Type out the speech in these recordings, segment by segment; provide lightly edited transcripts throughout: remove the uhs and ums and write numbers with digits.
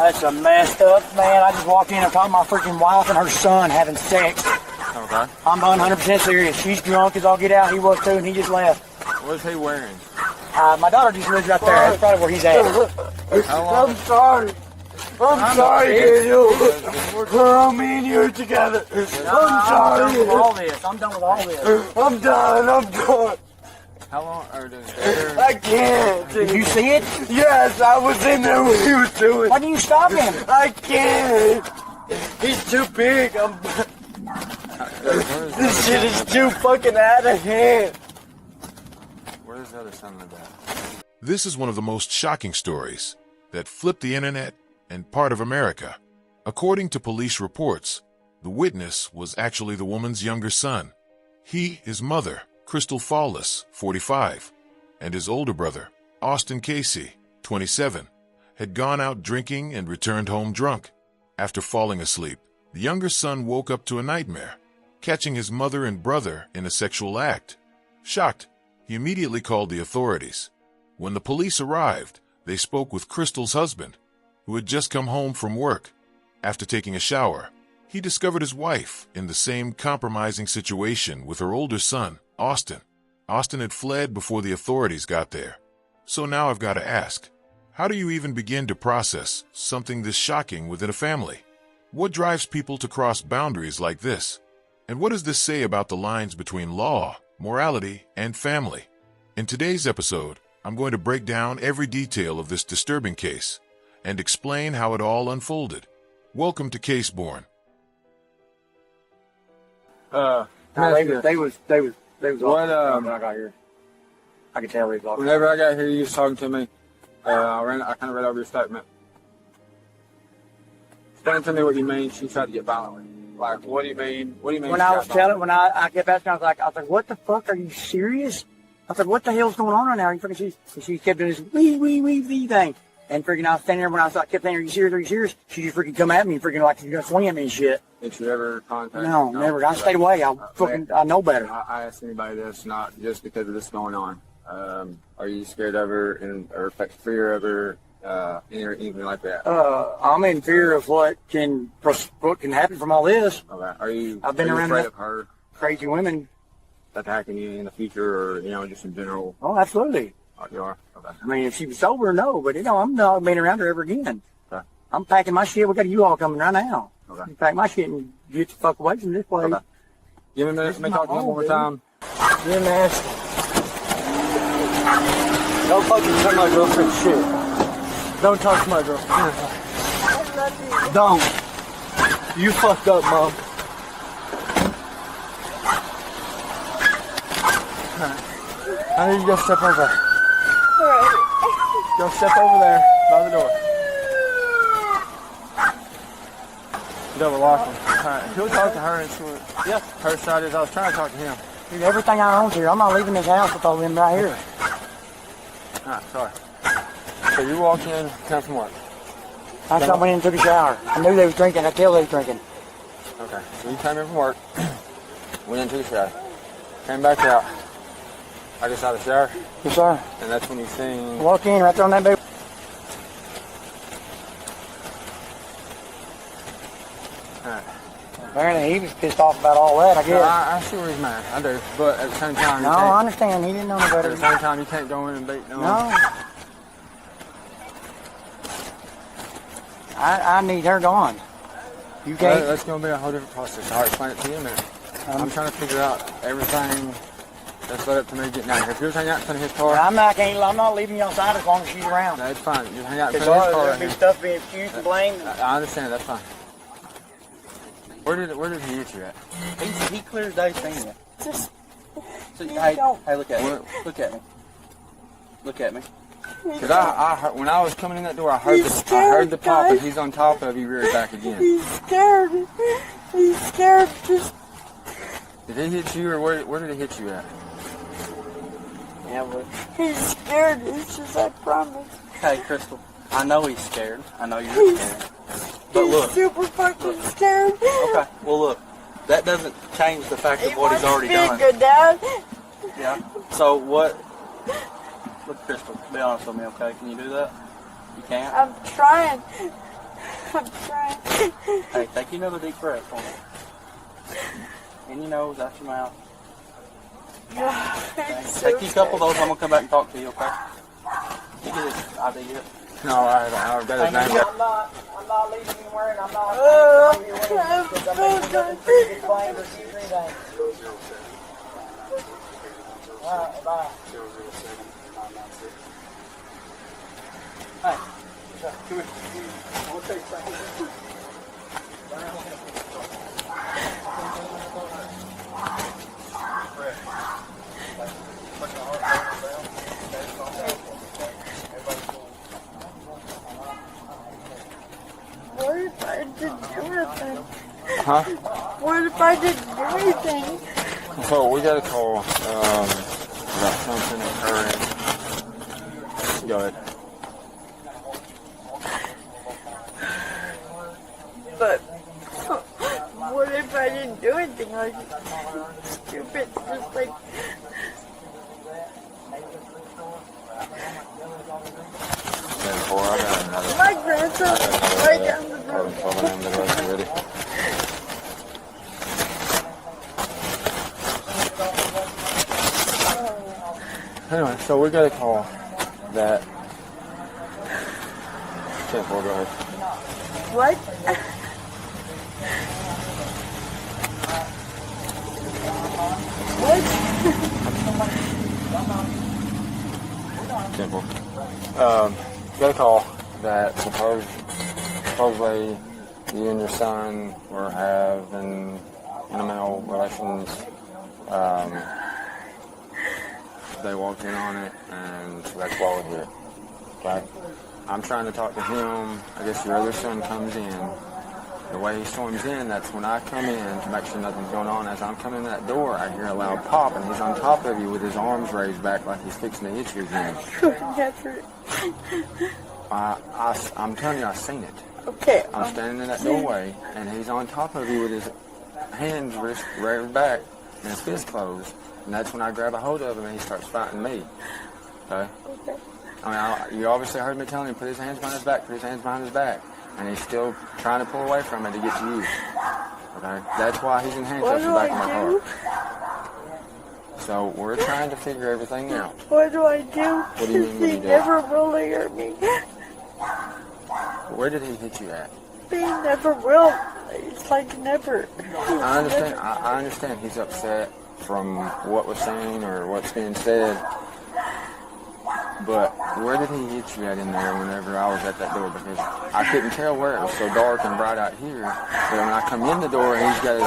That's a messed up, man. I just walked in and found my freaking wife and her son having sex. Okay. I'm 100% serious. She's drunk as all get out. He was too, and he just left. What is he wearing? My daughter just lives right there. That's probably where he's at. How long? I'm sorry. I'm sorry, Daniel. Me and you are together. I'm sorry. I'm done with all this. I'm done with all this. I'm done. How long are I can't. Did you see it? Yes, I was in there when he was doing it. Why didn't you stop him? I can't. He's too big. This shit is too fucking out of hand. Where does the other son live at? This is one of the most shocking stories that flipped the internet and part of America. According to police reports, the witness was actually the woman's younger son. He, his mother, Crystal Fawless, 45, and his older brother, Austin Casey, 27, had gone out drinking and returned home drunk. After falling asleep, the younger son woke up to a nightmare, catching his mother and brother in a sexual act. Shocked, he immediately called the authorities. When the police arrived, they spoke with Crystal's husband, who had just come home from work. After taking a shower, he discovered his wife in the same compromising situation with her older son, Austin. Austin had fled before the authorities got there. So now I've got to ask, how do you even begin to process something this shocking within a family? What drives people to cross boundaries like this? And what does this say about the lines between law, morality, and family? In today's episode, I'm going to break down every detail of this disturbing case and explain how it all unfolded. Welcome to Caseborne. They was What, when I got here. I could tell they was off. Whenever I got here, you was talking to me. I kind of read over your statement. Explain to me what you mean she tried to get violent. Like, what do you mean? What do you mean? When I was telling, when I kept asking, I was like, what the fuck? Are you serious? I was like, what the hell's going on right now? She kept doing this wee thing. And freaking, I was standing there when I kept saying, are you serious? She just freaking come at me and freaking like she's gonna swing at me and shit. Did you ever contact? No, never. I stayed away. I know better. I asked anybody this, not just because of this going on. Are you scared of her or fear of her, anything like that? I'm in fear of what can happen from all this. Okay. I've been around afraid of her crazy women attacking you in the future, or just in general? Oh, absolutely. Oh, you are? Okay. I mean, if she was sober, no, but I'm not being around her ever again. Okay. I'm packing my shit. We got a U-Haul coming right now. Okay. Pack my shit and get the fuck away from this place. Okay. Give me a minute. Let me talk to you one more time. You're nasty. Don't fucking touch my girlfriend's shit. Don't touch my girlfriend. Don't. You fucked up, Mom. I need you to go step over there. Go step over there by the door. Double lock him. Alright, he'll talk to her and see what her side is. I was trying to talk to him. Dude, everything I own here, I'm not leaving this house with all them right here. Alright, sorry. So you walked in, come from work? I went in and took a shower. I knew they was drinking. I could tell they was drinking. Okay, so you came in from work, went in, took a shower, came back out. I just out of the shower? Yes, sir. And that's when you seen... Walk in right there on that bed. Alright. Apparently he was pissed off about all that, I guess. No, I see where he's mad. I do. But at the same time... No, I understand. He didn't know no better. At the same time, you can't go in and beat no one. No. I need her gone. You can't... That's going to be a whole different process. I'll explain it to you in a minute. I'm trying to figure out everything that's led up to me getting out here. If you just hang out in front of his car... I'm not leaving you outside as long as she's around. That's fine. Just hang out in front of his car. There'll be stuff being accused and blamed. I understand. That's fine. Where did he hit you at? He clears those things. Just, So, hey, look at me. Look at me. Look at me. Because I heard, when I was coming in that door, I heard the pop, and he's on top of you, reared back again. He's scared. He's scared. Just. Did he hit you, or where did he hit you at? Yeah, but... He's scared. It's just, I promise. Hey, Crystal. I know he's scared. I know you're scared. But look. He's super fucking scared. Okay, well look. That doesn't change the fact of what he's already done. Good dad. Yeah. So what... Look, Crystal, be honest with me, okay? Can you do that? You can't? I'm trying. I'm trying. Hey, take another deep breath for me. In your nose, out your mouth. I'm so Take you a couple of those, I'm going to come back and talk to you, okay? You get this ID yet? No, I've got his name. I'm not leaving anywhere, and I'm not. I'm so done. All right, bye. Hey, come here. I want to take something. What if I didn't do anything? Huh? What if I didn't do anything? So we got a call about something occurring. Go ahead. But what if I didn't do anything? Like stupid, just like. I got another. My grandson right down the road. Anyway, so we got a call that. 10-4, go ahead. What? Simple. Got a call that supposedly you and your son were having intimate relations. They walked in on it, and that's why we're here. Okay? I'm trying to talk to him. I guess your other son comes in. The way he storms in, that's when I come in to make sure nothing's going on. As I'm coming in that door, I hear a loud pop, and he's on top of you with his arms raised back like he's fixing to hit you again. Never. I'm telling you, I've seen it. Okay. I'm standing in that doorway, and he's on top of you with his hands raised back and his fist closed. And that's when I grab a hold of him, and he starts fighting me. Okay? Okay. I mean, you obviously heard me telling him, put his hands behind his back, put his hands behind his back. And he's still trying to pull away from me to get to you. Okay? That's why he's in handcuffs in the back of my car. So we're trying to figure everything out. What do I do? What do you mean, what do you do? He never really hurt me. Where did he hit you at? He never will. It's like never. I understand. I understand he's upset from what was saying or what's being said. But where did he hit you at in there whenever I was at that door? Because I couldn't tell where it was so dark and bright out here. But when I come in the door, he's got his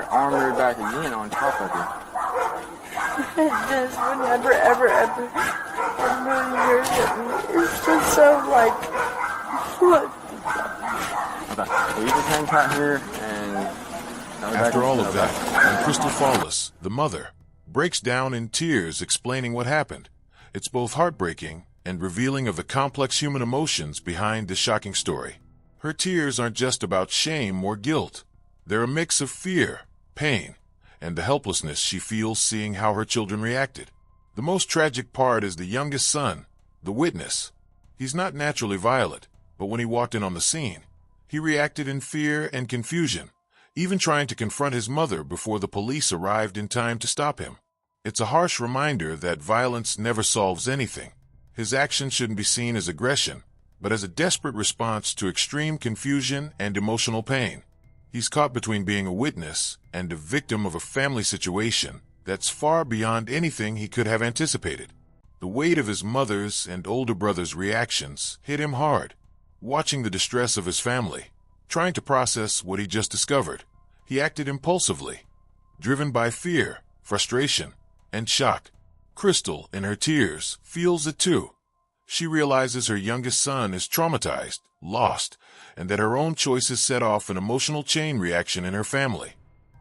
arm reared back again on top of you. This would never, ever, ever in a million years hit me. It's just so like, what? Okay, well, you just hang tight here and... After all of that, when Crystal Fawless, the mother, breaks down in tears explaining what happened, it's both heartbreaking and revealing of the complex human emotions behind this shocking story. Her tears aren't just about shame or guilt. They're a mix of fear, pain, and the helplessness she feels seeing how her children reacted. The most tragic part is the youngest son, the witness. He's not naturally violent, but when he walked in on the scene, he reacted in fear and confusion, even trying to confront his mother before the police arrived in time to stop him. It's a harsh reminder that violence never solves anything. His actions shouldn't be seen as aggression, but as a desperate response to extreme confusion and emotional pain. He's caught between being a witness and a victim of a family situation that's far beyond anything he could have anticipated. The weight of his mother's and older brother's reactions hit him hard. Watching the distress of his family, trying to process what he just discovered, he acted impulsively, driven by fear, frustration, and shock. Crystal, in her tears, feels it too. She realizes her youngest son is traumatized, lost, and that her own choices set off an emotional chain reaction in her family.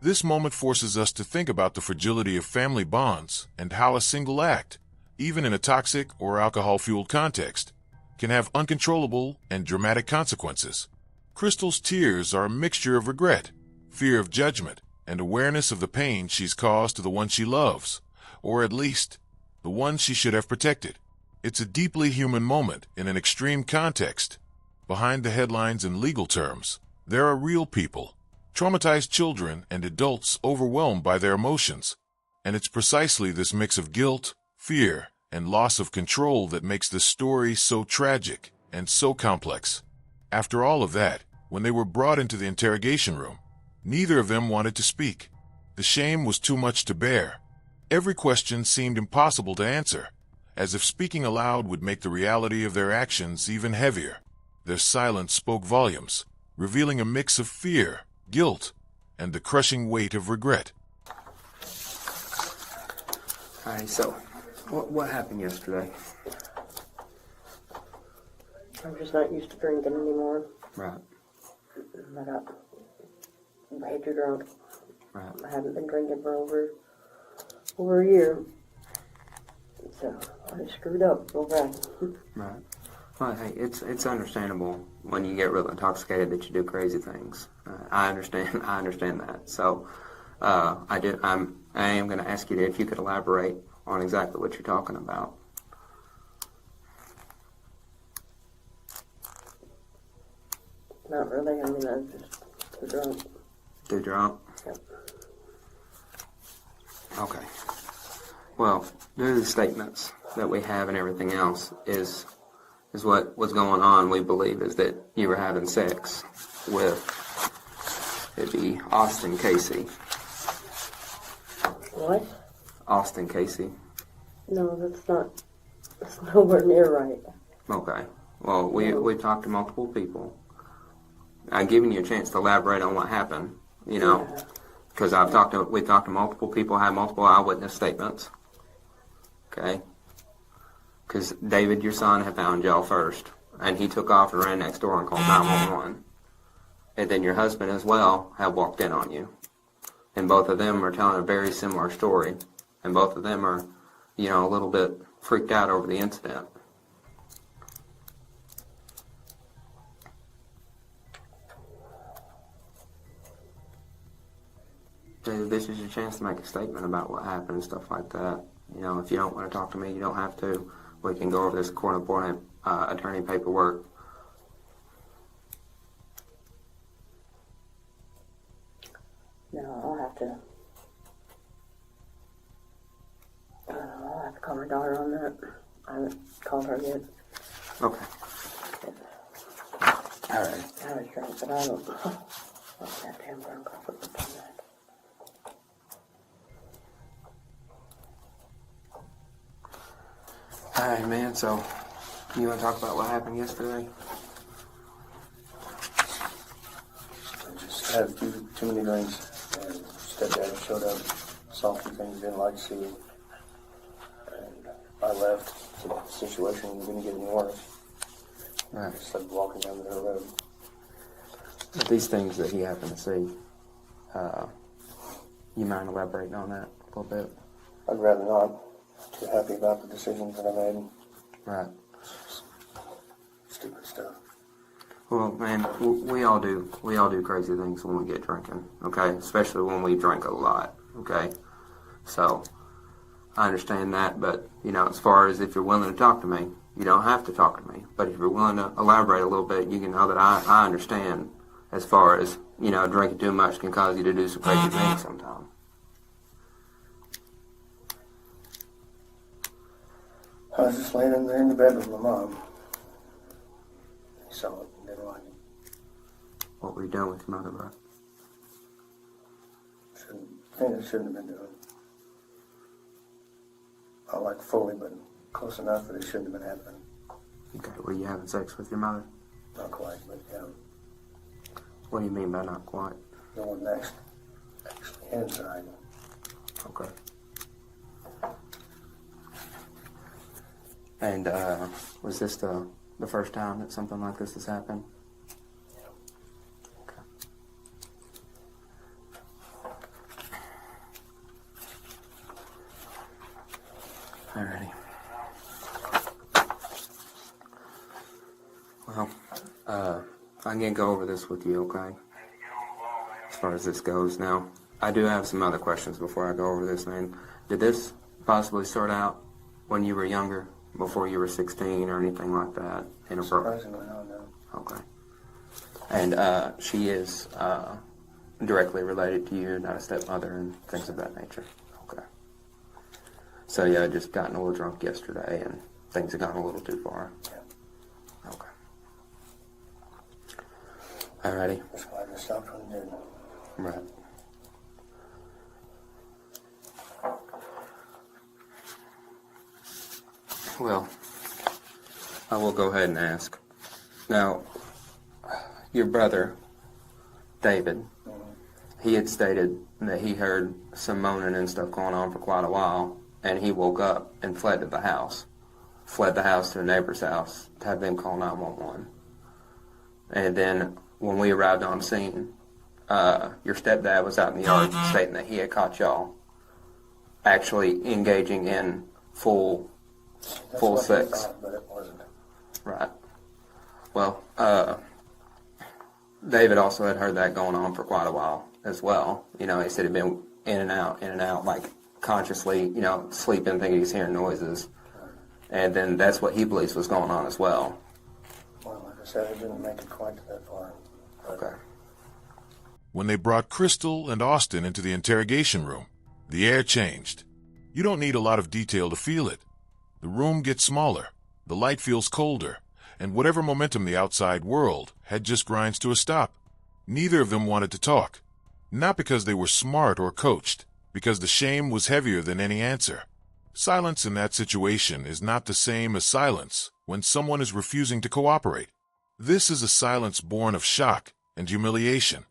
This moment forces us to think about the fragility of family bonds and how a single act, even in a toxic or alcohol-fueled context, can have uncontrollable and dramatic consequences. Crystal's tears are a mixture of regret, fear of judgment, and awareness of the pain she's caused to the one she loves, or at least, the one she should have protected. It's a deeply human moment in an extreme context, Behind the headlines and legal terms, there are real people, traumatized children and adults overwhelmed by their emotions. And it's precisely this mix of guilt, fear, and loss of control that makes this story so tragic and so complex. After all of that, when they were brought into the interrogation room, neither of them wanted to speak. The shame was too much to bear. Every question seemed impossible to answer, as if speaking aloud would make the reality of their actions even heavier. Their silence spoke volumes, revealing a mix of fear, guilt, and the crushing weight of regret. Alright, so, what happened yesterday? I'm just not used to drinking anymore. Right. I got way too drunk. Right. I haven't been drinking for over a year. So I just screwed up real bad. Right. Well, hey, it's understandable when you get real intoxicated that you do crazy things. I understand that. So, I am going to ask you if you could elaborate on exactly what you're talking about. Not really. I mean, I was just too drunk. Too drunk? Yep. Okay. Well, due to the statements that we have and everything else is what's going on, we believe, is that you were having sex with, it'd be Austin Casey. What? Austin Casey. No, that's nowhere near right. Okay. Well, we've talked to multiple people. I've given you a chance to elaborate on what happened, you know, because we've talked to multiple people, had multiple eyewitness statements. Okay. Because David, your son, had found y'all first, and he took off and ran next door and called 911. And then your husband as well had walked in on you. And both of them are telling a very similar story. And both of them are, you know, a little bit freaked out over the incident. So this is your chance to make a statement about what happened and stuff like that. You know, if you don't want to talk to me, you don't have to. We can go over this court-appointed attorney paperwork. No, I'll have to call my daughter on that. I haven't called her yet. Okay. All right. I was drunk, but I don't. I'll have to have drunk off of that. All right, man, so you want to talk about what happened yesterday? I just had too many drinks, and stepdad showed up, saw a few things didn't like to see, and I left. So the situation didn't get any worse. Right. I started walking down the road. But these things that he happened to see, you mind elaborating on that a little bit? I'd rather not. Too happy about the decisions that I made. Right. Stupid stuff. Well, man, we all do crazy things when we get drinking, okay? Especially when we drink a lot, okay? So, I understand that, but, you know, as far as if you're willing to talk to me, you don't have to talk to me. But if you're willing to elaborate a little bit, you can know that I understand as far as, you know, drinking too much can cause you to do some crazy things sometimes. I was just laying in there in the bed with my mom. He saw it and didn't like it. What were you doing with your mother, bro? Things I shouldn't have been doing. Not like fully, but close enough that it shouldn't have been happening. Okay, were you having sex with your mother? Not quite, but yeah. What do you mean by not quite? The one next, actually inside. Okay. And was this the first time that something like this has happened? Yeah. Okay. Alrighty. Well, I'm gonna go over this with you, okay? As far as this goes. Now, I do have some other questions before I go over this, man. Did this possibly start out when you were younger? Before you were 16 or anything like that? Surprisingly, no. Okay. And she is directly related to you, not a stepmother and things of that nature. Okay. So yeah, I just gotten a little drunk yesterday and things have gone a little too far. Yeah. Okay. Alrighty. That's why I just stopped when I did. Right. Well, I will go ahead and ask. Now, your brother, David, he had stated that he heard some moaning and stuff going on for quite a while, and he woke up and fled to the house. Fled the house to a neighbor's house to have them call 911. And then when we arrived on scene, your stepdad was out in the yard stating that he had caught y'all actually engaging in full sex. Thought, but it wasn't. Right. Well, David also had heard that going on for quite a while as well. You know, he said he'd been in and out, like consciously, you know, sleeping, thinking he's hearing noises. And then that's what he believes was going on as well. Well, like I said, I didn't make it quite to that far. Okay. When they brought Crystal and Austin into the interrogation room, the air changed. You don't need a lot of detail to feel it. The room gets smaller, the light feels colder, and whatever momentum the outside world had just grinds to a stop. Neither of them wanted to talk. Not because they were smart or coached, because the shame was heavier than any answer. Silence in that situation is not the same as silence when someone is refusing to cooperate. This is a silence born of shock and humiliation.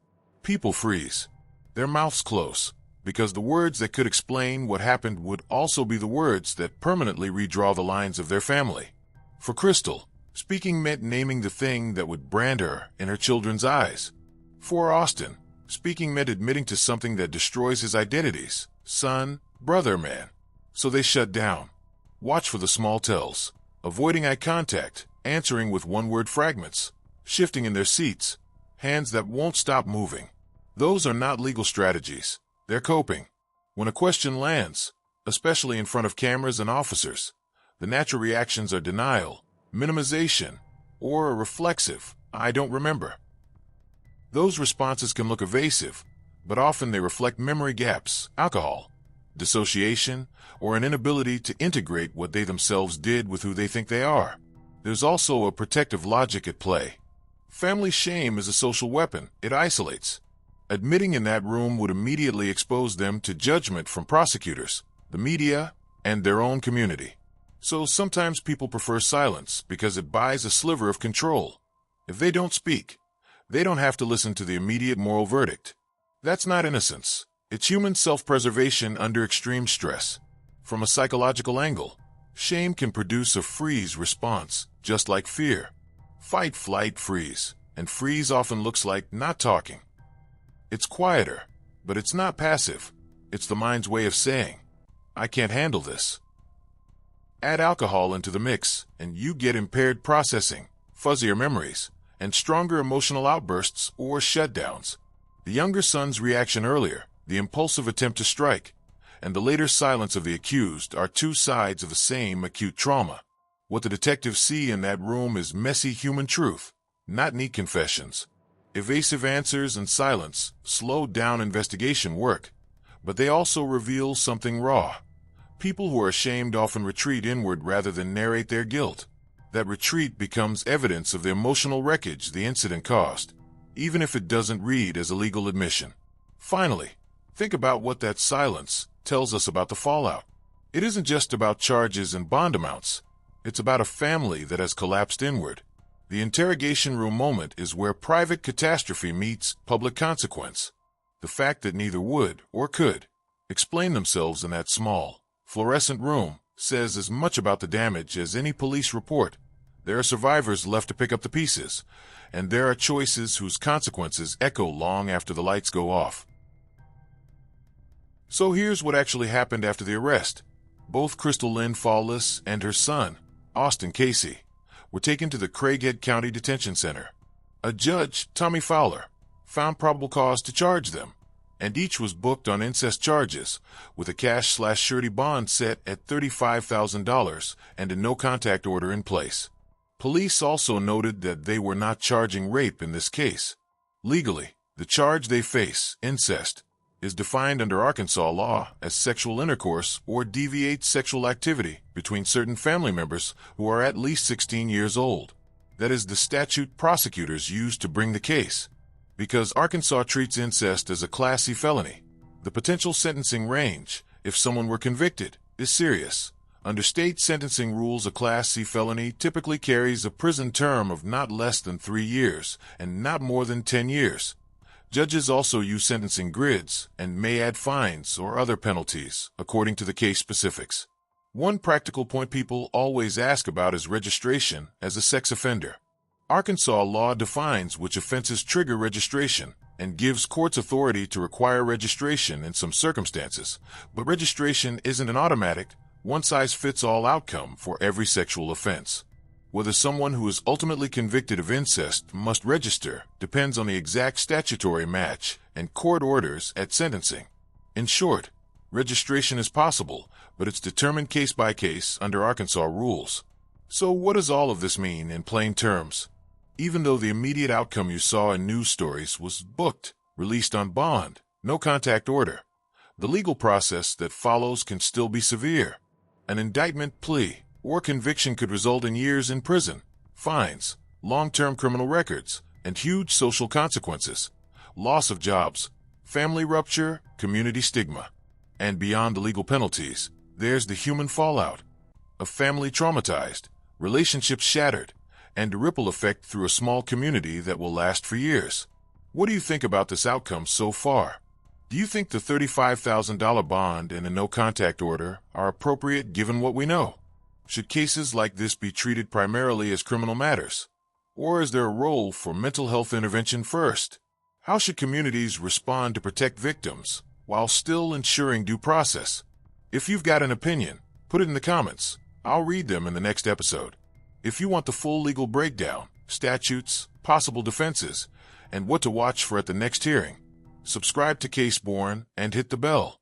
People freeze. Their mouths close, because the words that could explain what happened would also be the words that permanently redraw the lines of their family. For Crystal, speaking meant naming the thing that would brand her in her children's eyes. For Austin, speaking meant admitting to something that destroys his identities, son, brother, man. So they shut down. Watch for the small tells, avoiding eye contact, answering with one-word fragments, shifting in their seats, hands that won't stop moving. Those are not legal strategies. They're coping. When a question lands, especially in front of cameras and officers, the natural reactions are denial, minimization, or a reflexive, I don't remember. Those responses can look evasive, but often they reflect memory gaps, alcohol, dissociation, or an inability to integrate what they themselves did with who they think they are. There's also a protective logic at play. Family shame is a social weapon. It isolates. Admitting in that room would immediately expose them to judgment from prosecutors, the media, and their own community. So sometimes people prefer silence because it buys a sliver of control. If they don't speak, they don't have to listen to the immediate moral verdict. That's not innocence. It's human self-preservation under extreme stress. From a psychological angle, shame can produce a freeze response, just like fear. Fight, flight, freeze. And freeze often looks like not talking. It's quieter, but it's not passive. It's the mind's way of saying, I can't handle this. Add alcohol into the mix, and you get impaired processing, fuzzier memories, and stronger emotional outbursts or shutdowns. The younger son's reaction earlier, the impulsive attempt to strike, and the later silence of the accused are two sides of the same acute trauma. What the detectives see in that room is messy human truth, not neat confessions. Evasive answers and silence slow down investigation work, but they also reveal something raw. People who are ashamed often retreat inward rather than narrate their guilt. That retreat becomes evidence of the emotional wreckage the incident caused, even if it doesn't read as a legal admission. Finally, think about what that silence tells us about the fallout. It isn't just about charges and bond amounts. It's about a family that has collapsed inward. The interrogation room moment is where private catastrophe meets public consequence. The fact that neither would or could explain themselves in that small, fluorescent room says as much about the damage as any police report. There are survivors left to pick up the pieces, and there are choices whose consequences echo long after the lights go off. So here's what actually happened after the arrest. Both Crystal Lynn Fawless and her son, Austin Casey, were taken to the Craighead County Detention Center. A judge, Tommy Fowler, found probable cause to charge them, and each was booked on incest charges, with a cash/surety bond set at $35,000 and a no-contact order in place. Police also noted that they were not charging rape in this case. Legally, the charge they face, incest, is defined under Arkansas law as sexual intercourse or deviate sexual activity between certain family members who are at least 16 years old. That is the statute prosecutors used to bring the case. Because Arkansas treats incest as a Class C felony, the potential sentencing range, if someone were convicted, is serious. Under state sentencing rules, a Class C felony typically carries a prison term of not less than 3 years and not more than 10 years. Judges also use sentencing grids and may add fines or other penalties, according to the case specifics. One practical point people always ask about is registration as a sex offender. Arkansas law defines which offenses trigger registration and gives courts authority to require registration in some circumstances, but registration isn't an automatic, one-size-fits-all outcome for every sexual offense. Whether someone who is ultimately convicted of incest must register depends on the exact statutory match and court orders at sentencing. In short, registration is possible, but it's determined case by case under Arkansas rules. So what does all of this mean in plain terms? Even though the immediate outcome you saw in news stories was booked, released on bond, no contact order, the legal process that follows can still be severe. An indictment, plea, or conviction could result in years in prison, fines, long-term criminal records, and huge social consequences, loss of jobs, family rupture, community stigma. And beyond the legal penalties, there's the human fallout. A family traumatized, relationships shattered, and a ripple effect through a small community that will last for years. What do you think about this outcome so far? Do you think the $35,000 bond and a no-contact order are appropriate given what we know? Should cases like this be treated primarily as criminal matters? Or is there a role for mental health intervention first? How should communities respond to protect victims while still ensuring due process? If you've got an opinion, put it in the comments. I'll read them in the next episode. If you want the full legal breakdown, statutes, possible defenses, and what to watch for at the next hearing, subscribe to Caseborne and hit the bell.